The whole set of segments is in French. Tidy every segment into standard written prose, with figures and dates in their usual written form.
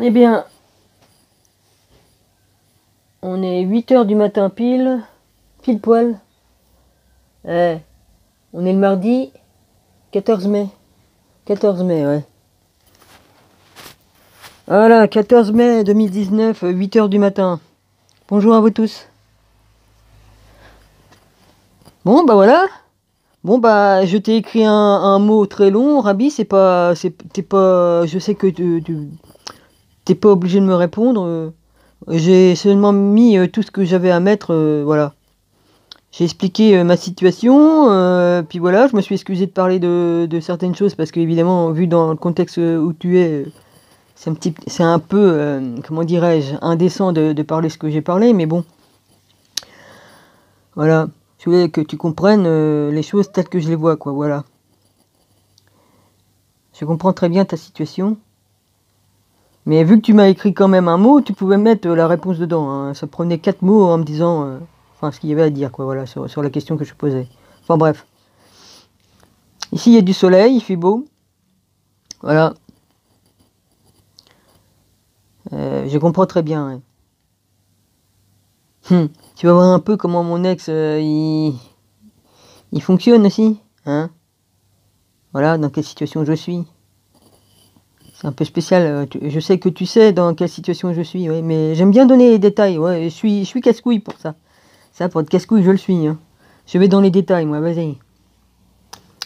Eh bien, on est 8 heures du matin pile poil. Eh, on est le mardi 14 mai. 14 mai, ouais. Voilà, 14 mai 2019, 8 heures du matin. Bonjour à vous tous. Bon, bah voilà. Bon, bah, je t'ai écrit un mot très long, Rabi, t'es pas, je sais que t'es pas obligé de me répondre. J'ai seulement mis tout ce que j'avais à mettre, voilà. J'ai expliqué ma situation, puis voilà, je me suis excusé de parler de certaines choses parce que évidemment, vu dans le contexte où tu es, c'est un peu, comment dirais-je, indécent de parler ce que j'ai parlé, mais bon, voilà, je voulais que tu comprennes les choses telles que je les vois, quoi, voilà. Je comprends très bien ta situation, mais vu que tu m'as écrit quand même un mot, tu pouvais mettre la réponse dedans, hein. Ça prenait 4 mots en me disant, enfin, ce qu'il y avait à dire, quoi, voilà, sur la question que je posais. Enfin bref. Ici, il y a du soleil, il fait beau. Voilà. Je comprends très bien. Ouais. Tu vas voir un peu comment mon ex, il fonctionne aussi. Hein, voilà, dans quelle situation je suis. C'est un peu spécial. Je sais que tu sais dans quelle situation je suis. Ouais, mais j'aime bien donner les détails. Ouais, je suis casse-couille pour ça. Ça, pour être casse-couille, je le suis. Hein. Je vais dans les détails, moi, vas-y.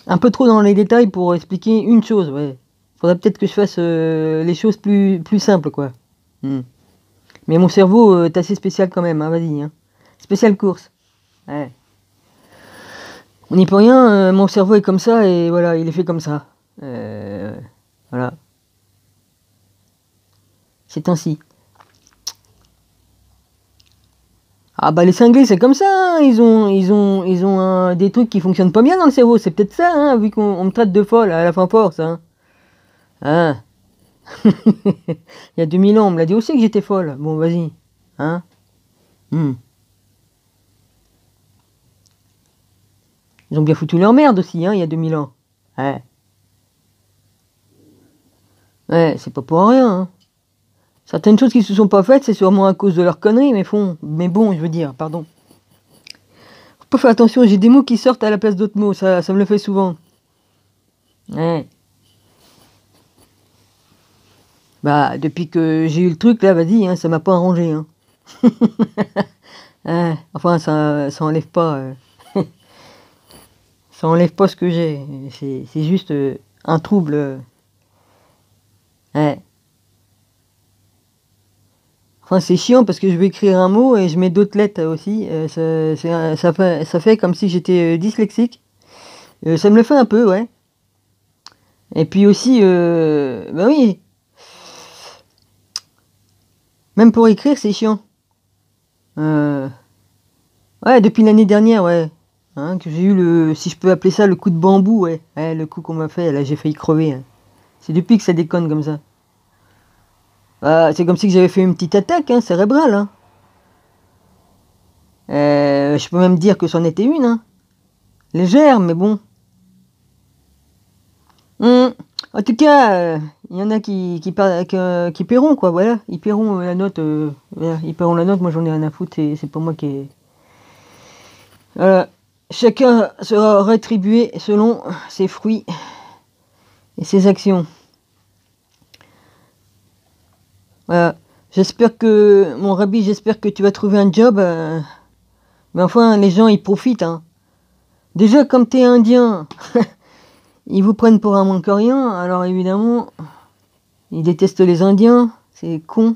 Un peu trop dans les détails pour expliquer une chose, ouais. Faudrait peut-être que je fasse les choses plus simples, quoi. Hmm. Mais mon cerveau est assez spécial quand même, hein, vas-y. Hein. Spécial course. Ouais. On n'y peut rien, mon cerveau est comme ça et voilà, il est fait comme ça. Voilà. C'est ainsi. Ah bah les cinglés c'est comme ça, hein. Ils ont des trucs qui fonctionnent pas bien dans le cerveau, c'est peut-être ça, hein, vu qu'on me traite de folle à la fin force. Hein. Hein. Il y a 2000 ans, on me l'a dit aussi que j'étais folle. Bon, vas-y. Hein. Hmm. Ils ont bien foutu leur merde aussi, hein, il y a 2000 ans. Ouais. Ouais, c'est pas pour rien, hein. Certaines choses qui se sont pas faites, c'est sûrement à cause de leurs conneries, mais bon, je veux dire, pardon. Faut pas faire attention, j'ai des mots qui sortent à la place d'autres mots, ça me le fait souvent. Ouais. Bah, depuis que j'ai eu le truc, là, vas-y, hein, ça m'a pas arrangé, hein. Ouais. Enfin, ça enlève pas, ça enlève pas ce que j'ai. C'est juste un trouble. Ouais. Enfin, c'est chiant parce que je vais écrire un mot et je mets d'autres lettres aussi. Ça fait comme si j'étais dyslexique. Ça me le fait un peu, ouais. Et puis aussi, bah oui, même pour écrire, c'est chiant. Euh, ouais, depuis l'année dernière, ouais. Hein, que j'ai eu si je peux appeler ça, le coup de bambou, ouais. Ouais, le coup qu'on m'a fait, là, j'ai failli crever. Hein. C'est depuis que ça déconne comme ça. Bah, c'est comme si j'avais fait une petite attaque, hein, cérébrale. Hein. Je peux même dire que c'en était une, hein. Légère, mais bon. Hum. En tout cas, il y en a qui paieront, quoi, voilà. Ils paieront la note. Voilà, ils paieront la note, moi j'en ai rien à foutre, c'est pas moi qui ai... Voilà. Chacun sera rétribué selon ses fruits et ses actions. Voilà. Mon Rabbi, j'espère que tu vas trouver un job. Mais enfin, les gens, ils profitent. Hein. Déjà, comme t'es indien, ils vous prennent pour un moins que rien. Alors évidemment, ils détestent les Indiens. C'est con.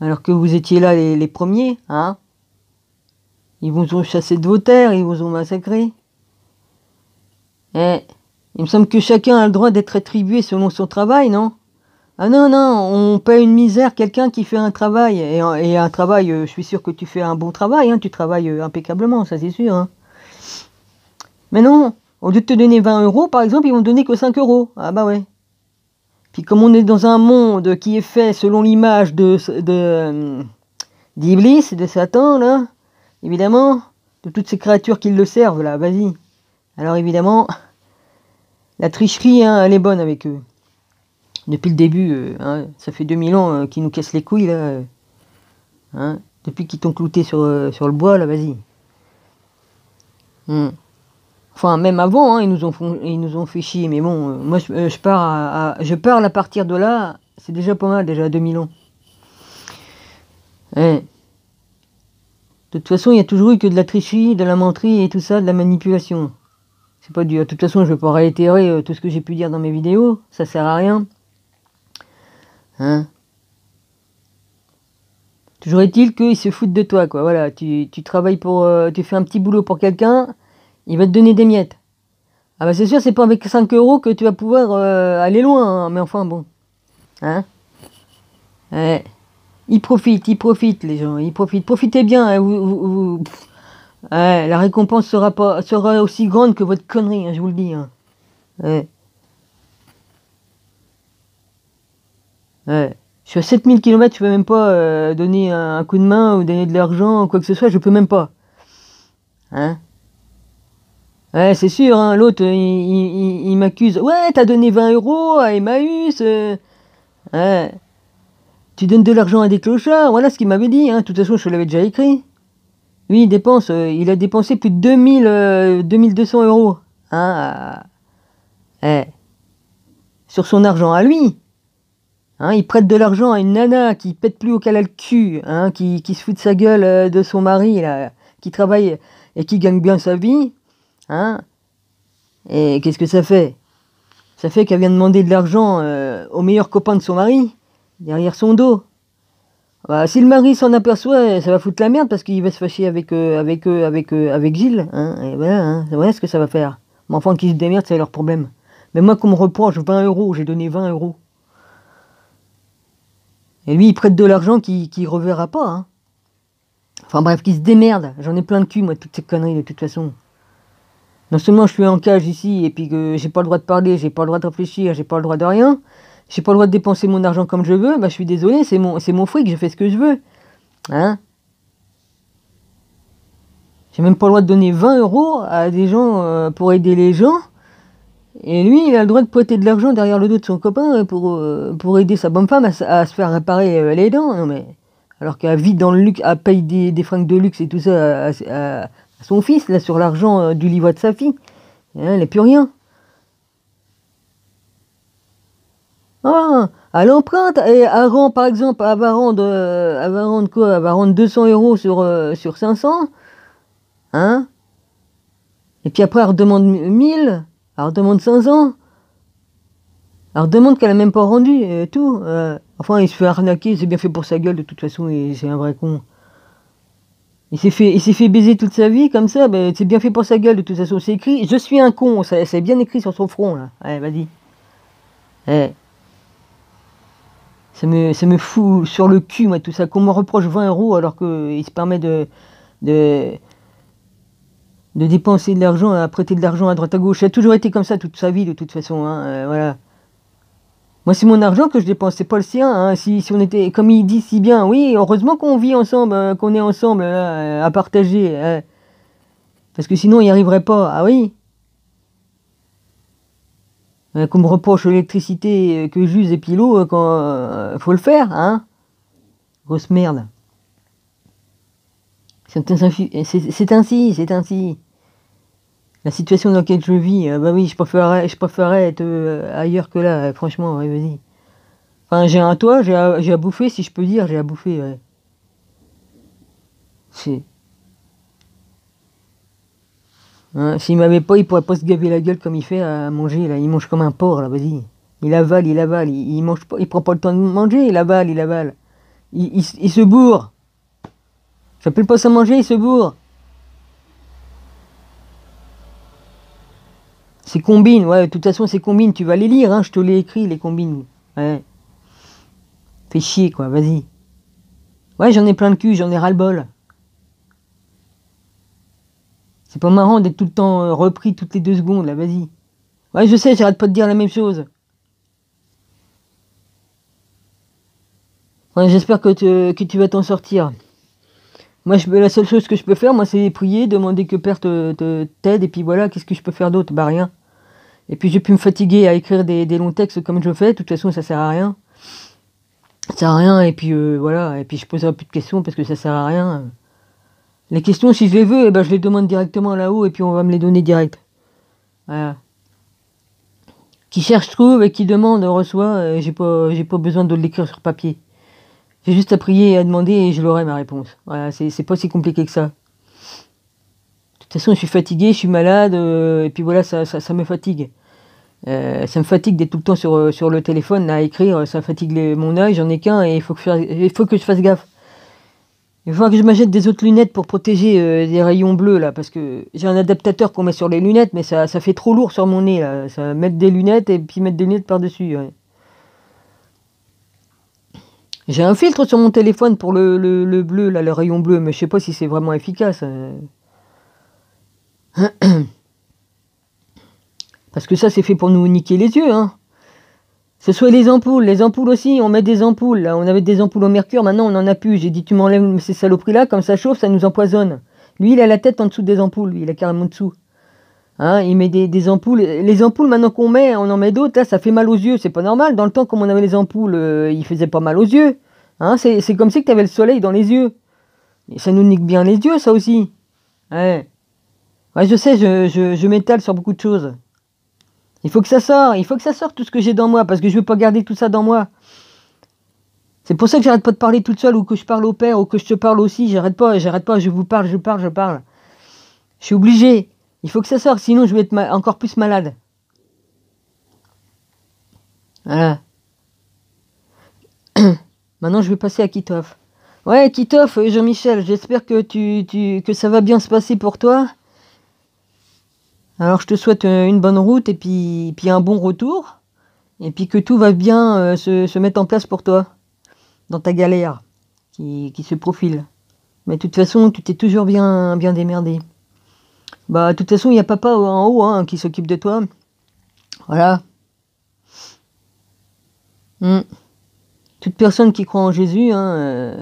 Alors que vous étiez là les premiers. Hein. Ils vous ont chassé de vos terres, ils vous ont massacré. Eh, il me semble que chacun a le droit d'être rétribué selon son travail, non? Ah non, non, on paie une misère quelqu'un qui fait un travail. Et un travail, je suis sûr que tu fais un bon travail, hein, tu travailles impeccablement, ça c'est sûr. Hein. Mais non, au lieu de te donner 20 euros, par exemple, ils vont te donner que 5 euros. Ah bah ouais. Puis comme on est dans un monde qui est fait selon l'image d'Iblis, de Satan, là, évidemment, de toutes ces créatures qui le servent, là, vas-y. Alors évidemment, la tricherie, hein, elle est bonne avec eux. Depuis le début, hein, ça fait 2000 ans qu'ils nous cassent les couilles, là. Hein, depuis qu'ils t'ont clouté sur le bois, là, vas-y. Enfin, même avant, hein, ils nous ont fait chier. Mais bon, moi, je pars à partir de là. C'est déjà pas mal, déjà 2000 ans. Ouais. De toute façon, il y a toujours eu que de la tricherie, de la menterie et tout ça, de la manipulation. C'est pas dur. De toute façon, je vais pas réitérer tout ce que j'ai pu dire dans mes vidéos. Ça sert à rien. Hein? Toujours est-il qu'ils se foutent de toi, quoi. Voilà, tu travailles pour... tu fais un petit boulot pour quelqu'un, il va te donner des miettes. Ah bah c'est sûr, c'est pas avec 5 euros que tu vas pouvoir aller loin, hein, mais enfin bon. Hein? Ouais. Ils profitent les gens, ils profitent. Profitez bien, hein, ouais, la récompense sera aussi grande que votre connerie, hein, je vous le dis. Hein. Ouais. Ouais. Je suis à 7000 km, je peux même pas donner un coup de main ou donner de l'argent ou quoi que ce soit, je peux même pas. Hein? Ouais, c'est sûr, hein, l'autre, il m'accuse. Ouais, t'as donné 20 euros à Emmaüs. Ouais. Tu donnes de l'argent à des clochards, voilà ce qu'il m'avait dit, hein. De toute façon, je te l'avais déjà écrit. Lui, il a dépensé plus de 2200 euros. Hein, sur son argent à lui. Hein, il prête de l'argent à une nana qui pète plus au qu'elle a le cul, hein, qui se fout de sa gueule de son mari, là, qui travaille et qui gagne bien sa vie. Hein, et qu'est-ce que ça fait? Ça fait qu'elle vient demander de l'argent au meilleur copain de son mari, derrière son dos. Bah, si le mari s'en aperçoit, ça va foutre la merde parce qu'il va se fâcher avec Gilles. Hein, et voilà ce que ça va faire. Mais enfin, qu'ils se démerdent, c'est leur problème. Mais moi, qu'on me reproche 20 euros, j'ai donné 20 euros. Et lui, il prête de l'argent qu'il reverra pas. Hein. Enfin bref, qu'il se démerde. J'en ai plein de cul, moi, toutes ces conneries, de toute façon. Non seulement je suis en cage ici, et puis que j'ai pas le droit de parler, j'ai pas le droit de réfléchir, j'ai pas le droit de rien, j'ai pas le droit de dépenser mon argent comme je veux, bah je suis désolé, c'est mon fric, je fais ce que je veux. Hein? J'ai même pas le droit de donner 20 euros à des gens pour aider les gens. Et lui, il a le droit de pointer de l'argent derrière le dos de son copain pour aider sa bonne femme à se faire réparer les dents. Non mais, alors qu'elle vit dans le luxe, elle paye des fringues de luxe et tout ça à son fils, là, sur l'argent du livret de sa fille. Et là, elle n'a plus rien. Ah, elle emprunte et elle rend, par exemple, elle va rendre quoi? Elle va rendre 200 euros sur 500. Hein? Et puis après, elle redemande 1000. Elle redemande 500. Elle redemande qu'elle a même pas rendu et tout. Enfin, il se fait arnaquer, c'est bien fait pour sa gueule de toute façon, et c'est un vrai con. Il s'est fait baiser toute sa vie comme ça, ben, c'est bien fait pour sa gueule de toute façon. C'est écrit, je suis un con, c'est bien écrit sur son front là. Allez, vas-y. Eh. Ça me fout sur le cul, moi, tout ça. Qu'on me reproche 20 euros alors qu'il se permet de dépenser de l'argent, à prêter de l'argent à droite à gauche. Ça a toujours été comme ça toute sa vie, de toute façon. Hein, voilà. Moi, c'est mon argent que je dépense, c'est pas le sien. Hein. Si on était, comme il dit si bien, oui, heureusement qu'on vit ensemble, qu'on est ensemble là, à partager. Hein. Parce que sinon, il n'y arriverait pas. Ah oui. Qu'on me reproche l'électricité que j'use et puis l'eau, quand faut le faire, hein. Grosse merde. C'est ainsi. La situation dans laquelle je vis, bah oui, je préférerais être ailleurs que là, franchement, ouais, vas-y. Enfin, j'ai un toit, j'ai à bouffer, si je peux dire, j'ai à bouffer, ouais. Hein, s'il m'avait pas, il pourrait pas se gaver la gueule comme il fait à manger, là. Il mange comme un porc, là, vas-y. Il avale, il mange pas, il prend pas le temps de manger, il avale. Il se bourre. J'appelle pas ça manger, il se bourre. C'est combines, ouais, de toute façon, c'est combines, tu vas les lire, hein, je te l'ai écrit, les combines. Ouais. Fais chier, quoi, vas-y. Ouais, j'en ai plein de cul, j'en ai ras-le-bol. C'est pas marrant d'être tout le temps repris toutes les 2 secondes, là, vas-y. Ouais, je sais, j'arrête pas de dire la même chose. Ouais, j'espère que tu vas t'en sortir. Moi, la seule chose que je peux faire, moi, c'est prier, demander que Père t'aide, et puis voilà, qu'est-ce que je peux faire d'autre? Bah rien. Et puis j'ai pu me fatiguer à écrire des longs textes comme je fais. De toute façon, ça sert à rien. Ça sert à rien. Et puis voilà. Et puis je poserai plus de questions parce que ça sert à rien. Les questions, si je les veux, eh ben, je les demande directement là-haut et puis on va me les donner direct. Voilà. Qui cherche trouve et qui demande reçoit. J'ai pas besoin de l'écrire sur papier. J'ai juste à prier et à demander et je l'aurai ma réponse. Voilà, c'est pas si compliqué que ça. De toute façon, je suis fatigué, je suis malade, et puis voilà, ça me fatigue. Ça me fatigue d'être tout le temps sur le téléphone là, à écrire, ça fatigue mon œil, j'en ai qu'un et il faut que je fasse gaffe. Il va falloir que je m'achète des autres lunettes pour protéger des rayons bleus là, parce que j'ai un adaptateur qu'on met sur les lunettes, mais ça fait trop lourd sur mon nez là. Ça mettre des lunettes et puis mettre des lunettes par-dessus. Ouais. J'ai un filtre sur mon téléphone pour le bleu, là, le rayon bleu, mais je sais pas si c'est vraiment efficace. Parce que ça, c'est fait pour nous niquer les yeux, hein. Ce soit les ampoules aussi, on met des ampoules, là. On avait des ampoules au mercure, maintenant on en a plus. J'ai dit, tu m'enlèves ces saloperies-là, comme ça chauffe, ça nous empoisonne. Lui, il a la tête en dessous des ampoules, lui, il a carrément dessous. Hein, il met des ampoules. Les ampoules, maintenant qu'on met, on en met d'autres, là, ça fait mal aux yeux, c'est pas normal. Dans le temps, comme on avait les ampoules, il faisait pas mal aux yeux. Hein, c'est comme si tu avais le soleil dans les yeux. Et ça nous nique bien les yeux, ça aussi. Ouais. Ouais, je sais, je m'étale sur beaucoup de choses. Il faut que ça sorte tout ce que j'ai dans moi, parce que je veux pas garder tout ça dans moi. C'est pour ça que j'arrête pas de parler toute seule, ou que je parle au père, ou que je te parle aussi, j'arrête pas, je vous parle, je parle, je parle. Je suis obligé. Il faut que ça sorte, sinon je vais être encore plus malade. Voilà. Maintenant, je vais passer à Kitov. Ouais, Kitov, Jean-Michel, j'espère que que ça va bien se passer pour toi. Alors, je te souhaite une bonne route et puis un bon retour. Et puis que tout va bien se mettre en place pour toi, dans ta galère qui se profile. Mais de toute façon, tu t'es toujours bien démerdé. Bah, de toute façon, il y a papa en haut hein, qui s'occupe de toi. Voilà. Hmm. Toute personne qui croit en Jésus, hein,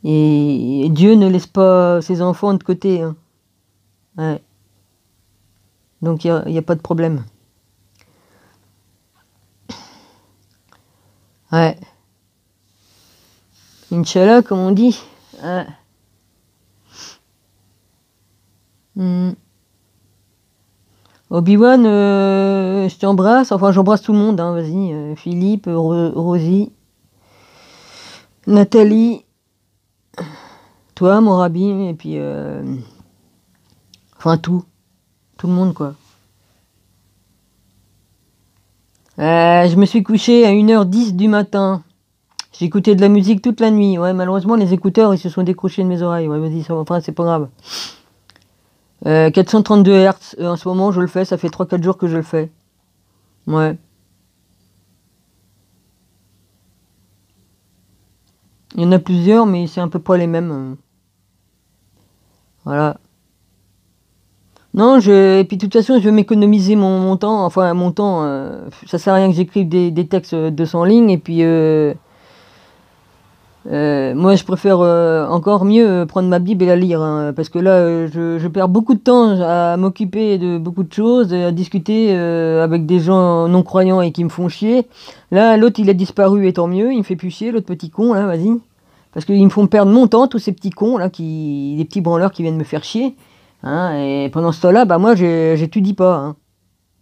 et Dieu ne laisse pas ses enfants de côté. Hein. Ouais. Donc, il n'y a pas de problème. Ouais. Inch'Allah, comme on dit. Ouais. Hmm. Obi-Wan, je t'embrasse. Enfin, j'embrasse tout le monde. Hein, vas-y. Philippe, Rosie, Nathalie, toi, mon rabbi, et puis... enfin, tout. Tout le monde, quoi. Je me suis couché à 1h10 du matin. J'ai écouté de la musique toute la nuit. Ouais, malheureusement, les écouteurs, ils se sont décrochés de mes oreilles. Ouais, vas-y, enfin, c'est pas grave. 432 Hz, en ce moment, je le fais. Ça fait 3-4 jours que je le fais. Ouais. Il y en a plusieurs, mais c'est à peu près les mêmes. Voilà. Non, et puis de toute façon, je vais m'économiser mon temps. Enfin, mon temps, ça sert à rien que j'écrive des textes de 200 lignes. Et puis, moi, je préfère encore mieux prendre ma Bible et la lire. Hein, parce que là, je perds beaucoup de temps à m'occuper de beaucoup de choses, à discuter avec des gens non-croyants et qui me font chier. Là, l'autre, il a disparu, et tant mieux. Il me fait plus chier, l'autre petit con, là, vas-y. Parce qu'ils me font perdre mon temps, tous ces petits cons, là, des petits branleurs qui viennent me faire chier. Hein, et pendant ce temps-là, bah moi, j'étudie pas. Hein,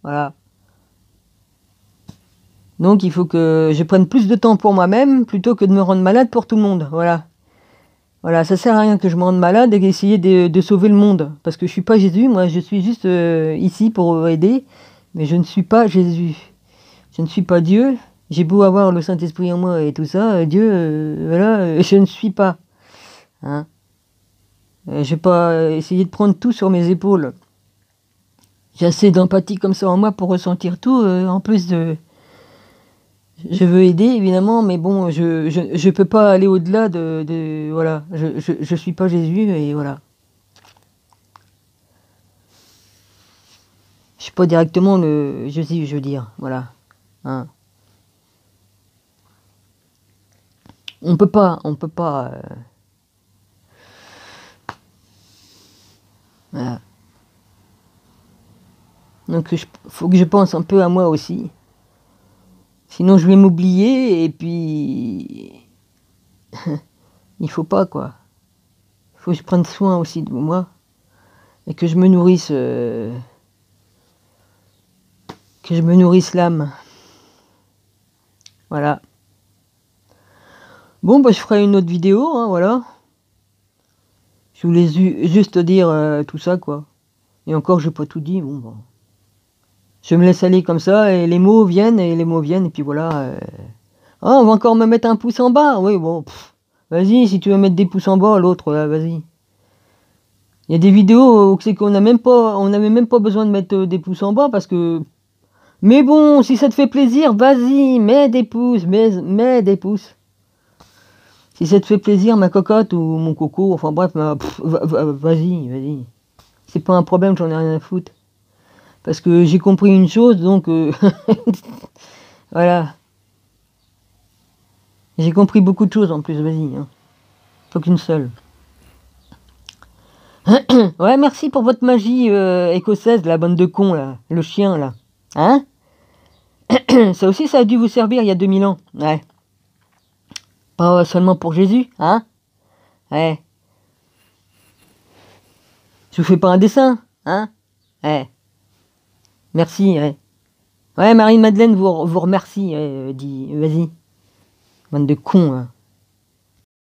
voilà. Donc, il faut que je prenne plus de temps pour moi-même plutôt que de me rendre malade pour tout le monde. Voilà. Voilà, ça sert à rien que je me rende malade et essayer de sauver le monde. Parce que je suis pas Jésus, moi, je suis juste ici pour aider. Mais je ne suis pas Jésus. Je ne suis pas Dieu. J'ai beau avoir le Saint-Esprit en moi et tout ça, Dieu, voilà, je ne suis pas. Hein. Je vais pas essayer de prendre tout sur mes épaules. J'ai assez d'empathie comme ça en moi pour ressentir tout. En plus de... Je veux aider, évidemment, mais bon, je peux pas aller au-delà voilà, je suis pas Jésus, et voilà. Je suis pas directement le Jésus, je veux dire, voilà. Hein. On peut pas, voilà. Donc faut que je pense un peu à moi aussi. Sinon je vais m'oublier et puis il faut pas quoi. Il faut que je prenne soin aussi de moi et que je me nourrisse l'âme. Voilà. Bon bah je ferai une autre vidéo, hein, voilà. Je voulais juste dire tout ça quoi. Et encore j'ai pas tout dit, bon bah. Je me laisse aller comme ça et les mots viennent et puis voilà. Ah, on va encore me mettre un pouce en bas. Oui, bon, vas-y, si tu veux mettre des pouces en bas, l'autre, vas-y. Il y a des vidéos où c'est qu'on n'avait même pas besoin de mettre des pouces en bas parce que. Mais bon, si ça te fait plaisir, vas-y, mets des pouces, mets des pouces. Si ça te fait plaisir, ma cocotte ou mon coco, enfin bref, vas-y. C'est pas un problème, j'en ai rien à foutre. Parce que j'ai compris une chose, donc voilà. J'ai compris beaucoup de choses en plus, vas-y. Hein. Pas qu'une seule. Ouais, merci pour votre magie écossaise, la bande de cons, là. Le chien, là. Hein? Ça aussi, ça a dû vous servir il y a 2000 ans. Ouais. Pas seulement pour Jésus, hein? Ouais. Je vous fais pas un dessin, hein? Ouais. Merci, ouais. Ouais, Marie-Madeleine vous remercie, dit, vas-y. Bande de cons, hein.